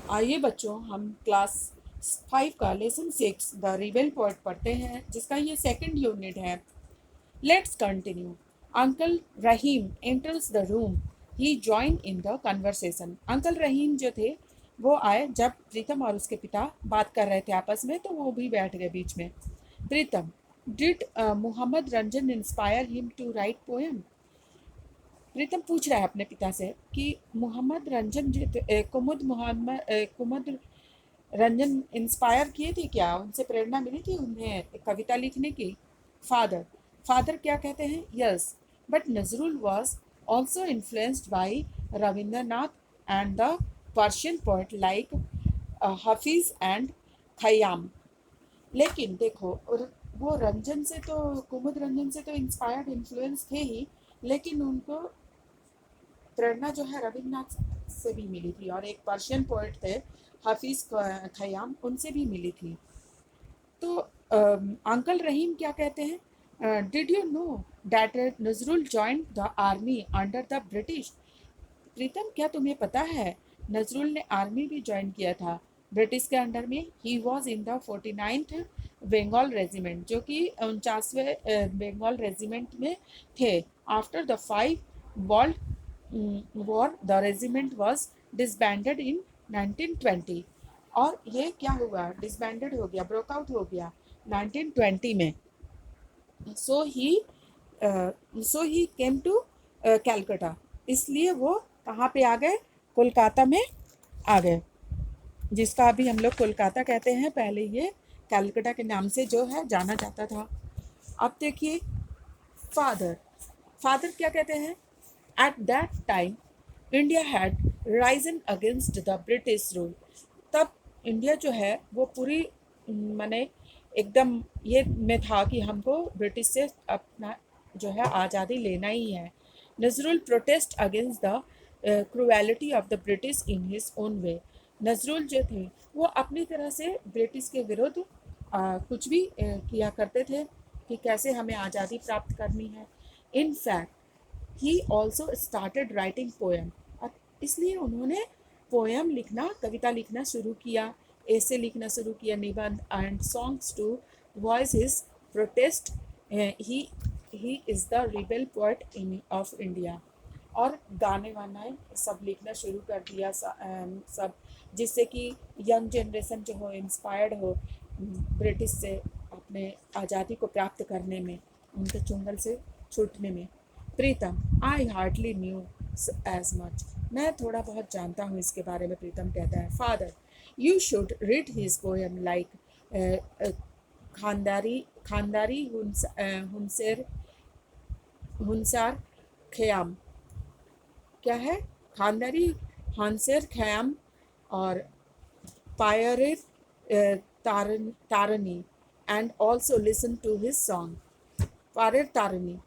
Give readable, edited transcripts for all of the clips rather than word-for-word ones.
आइए बच्चों, हम क्लास 5 का लेसन 6 द रिबेल पोएट पढ़ते हैं, जिसका ये सेकंड यूनिट है। Let's continue. Uncle Rahim enters the room. He join in the conversation. Uncle Rahim जो थे वो आए जब प्रीतम और उसके पिता बात कर रहे थे आपस में, तो वो भी बैठ गए बीच में। Pritam, did Mohammad Ranjan inspire him to write poem? Pritam पूछ रहा है अपने पिता से कि मोहम्मद रंजन कुमुद रंजन इंस्पायर किए थे क्या, उनसे प्रेरणा मिली थी उन्हें कविता लिखने की? फादर फादर क्या कहते हैं? Yes, but Nazrul was also influenced by Rabindranath and the Persian poet like Hafeez and Khayyam. लेकिन देखो, वो रंजन से तो, कुमुद रंजन से तो इंस्पायर्ड इन्फ्लुएंस थे ही, लेकिन उनको प्रेरणा जो है रविन्द्रनाथ से भी मिली थी, और एक पर्शियन पोएट थे हफीज खयाम, उनसे भी मिली थी। तो अंकल रहीम क्या कहते हैं? Did you know that Nazrul joined the army under the British? Pritam, क्या तुम्हें पता है नजरुल ने आर्मी भी ज्वाइन किया था ब्रिटिश के अंडर में? He was in the 49th Bengal regiment, जो कि 49वें बंगाल रेजिमेंट में थे। After the 5 world war the regiment was disbanded in 1920। और ये क्या हुआ? डिसबैंडेड हो गया, ब्रोकआउट हो गया 1920 में। सो ही सो ही केम टू कैलकाटा। इसलिए वो कहाँ पे आ गए? कोलकाता में आ गए, जिसका अभी हम लोग कोलकाता कहते हैं, पहले ये कैलकाटा के नाम से जो है जाना जाता था। अब देखिए, फादर फादर क्या कहते हैं? At that time India had Ryzen against the British rule. तब इंडिया जो है वो पूरी माने एकदम ये में था कि हमको ब्रिटिश से अपना जो है आज़ादी लेना ही है। Nazrul protest against the cruelty of the British in his own way. Nazrul जो थे वो अपनी तरह से ब्रिटिश के विरुद्ध कुछ भी किया करते थे कि कैसे हमें आज़ादी प्राप्त करनी है। In fact he also started writing poem. इसलिए उन्होंने पोएम लिखना, कविता लिखना शुरू किया, ऐसे लिखना शुरू किया, निबंध and songs to voice his protest. He he is the rebel poet in of India. और गाने वाने सब लिखना शुरू कर दिया सब, जिससे कि यंग जनरेशन जो हो इंस्पायर्ड हो ब्रिटिश से अपने आज़ादी को प्राप्त करने में, उनके चुंगल से छूटने में। Pritam, I hardly knew as much. मैं थोड़ा बहुत जानता हूँ इसके बारे में, प्रीतम कहता है। Father, you should read his poem like खानदारी खानदारी हुनसेर हुनसार ख़याम। क्या है? खानदारी हंसेर ख़याम और पायर तारनी, and also listen to his song. पायर तारनी,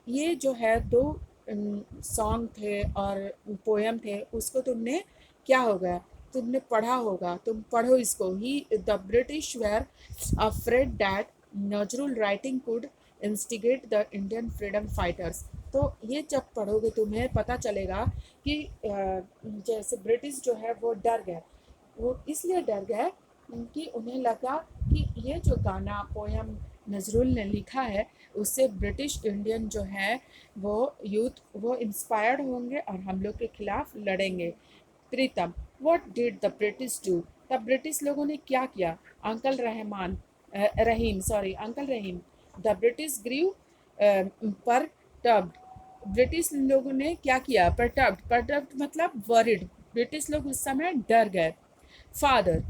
ये जो है दो सॉन्ग थे और पोएम थे, उसको तुमने क्या होगा, तुमने पढ़ा होगा, तुम पढ़ो इसको। He the British were afraid that Nazrul writing could instigate the Indian freedom fighters. तो ये जब पढ़ोगे तुम्हें पता चलेगा कि जैसे ब्रिटिश जो है वो डर गए। वो इसलिए डर गए कि उन्हें लगा कि ये जो गाना पोएम नजरुल ने लिखा है, उससे ब्रिटिश इंडियन जो है वो यूथ वो इंस्पायर्ड होंगे और हम लोग के खिलाफ लड़ेंगे। Pritam, what did the British do? तब ब्रिटिश लोगों ने क्या किया? Uncle uncle Rahim, the British grew perturbed. British लोगों ने क्या किया? परटब्ड मतलब वरिड। ब्रिटिश लोग उस समय डर गए। Father,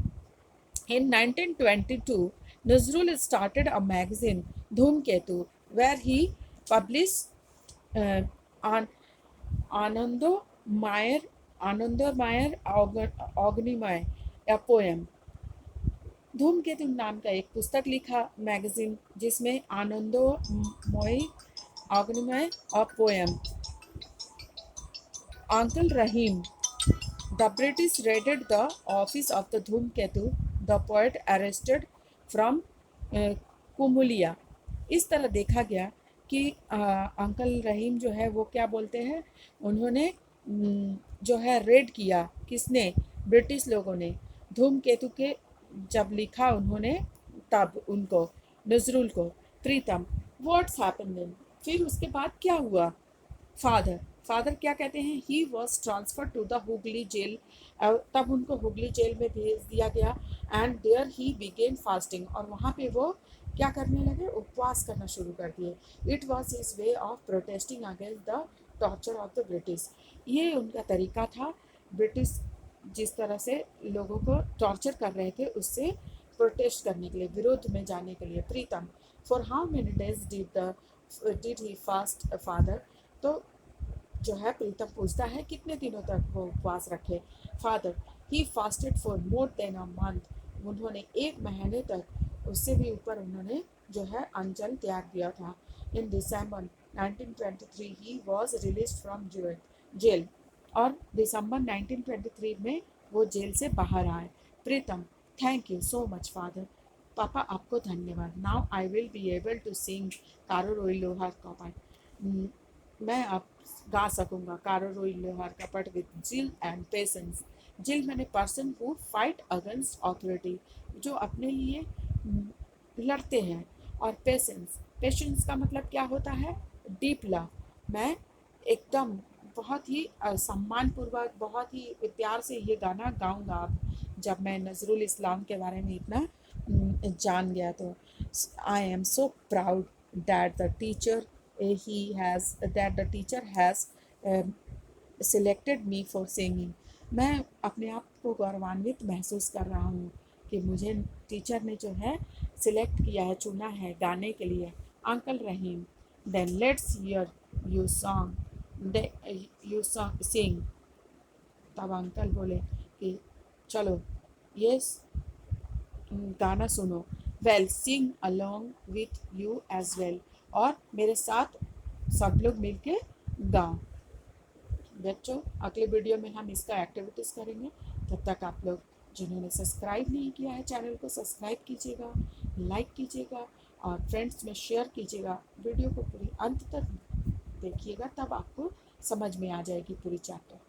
in 1922, Nazrul started a magazine, Dhumketu, where he published uh, on Anando Mayer Ognimay, a poem. धूमकेतु नाम का एक पुस्तक लिखा, मैगजीन, जिसमें आनंदोमय अग्निमय और poem. Uncle Rahim, the British raided the office of the Dhumketu, the poet arrested from कुमुलिया। इस तरह देखा गया कि अंकल रहीम जो है वो क्या बोलते हैं, उन्होंने जो है रेड किया। किसने? ब्रिटिश लोगों ने धूमकेतु के जब लिखा उन्होंने, तब उनको, नजरुल को, प्रीतम, व्हाट्स हैपेंड देन, फिर उसके बाद क्या हुआ? फादर, फादर क्या कहते हैं? He was transfer to the Hooghly jail, तब उनको हुगली जेल में भेज दिया गया। And there he began fasting, और वहाँ पे वो क्या करने लगे? उपवास करना शुरू कर दिए। It was his way of protesting against the torture of the British. ये उनका तरीका था, ब्रिटिश जिस तरह से लोगों को टॉर्चर कर रहे थे उससे प्रोटेस्ट करने के लिए, विरोध में जाने के लिए। Pritam, for how many days did he fast father, तो जो है प्रीतम पूछता है कितने दिनों तक वो उपवास रखे? Father, he fasted for more than a month, उन्होंने 1 महीने तक, उससे भी ऊपर उन्होंने जो है अंजल त्याग दिया था। In December 1923 he was release from jail, और दिसंबर 1923 में वो जेल से बाहर आए। Pritam, thank you so much father, पापा आपको धन्यवाद। Now I will be able to sing कारो रोई लोहार कपाट, मैं अब गा सकूंगा कारो रोई लोहार कपट विद जिल एंड पेशेंस। जिल मैंने person who fight against authority, जो अपने लिए लड़ते हैं, और पेशेंस, पेशेंस का मतलब क्या होता है? Deep love. मैं एकदम बहुत ही सम्मानपूर्वक, बहुत ही प्यार से ये गाना गाऊंगा अब, जब मैं नजरुल इस्लाम के बारे में इतना जान गया तो। I am so proud that the teacher has selected me for singing. मैं अपने आप को गौरवान्वित महसूस कर रहा हूँ कि मुझे टीचर ने जो है सिलेक्ट किया है, चुना है गाने के लिए। Uncle Rahim, then let's hear you song, you sing. तब अंकल बोले कि चलो ये गाना सुनो। Well, sing along with you as well, और मेरे साथ सब लोग मिलके गाओ। बच्चों, अगले वीडियो में हम इसका एक्टिविटीज़ करेंगे। तब तक आप लोग जिन्होंने सब्सक्राइब नहीं किया है चैनल को सब्सक्राइब कीजिएगा, लाइक कीजिएगा, और फ्रेंड्स में शेयर कीजिएगा। वीडियो को पूरी अंत तक देखिएगा, तब आपको समझ में आ जाएगी पूरी चैप्टर।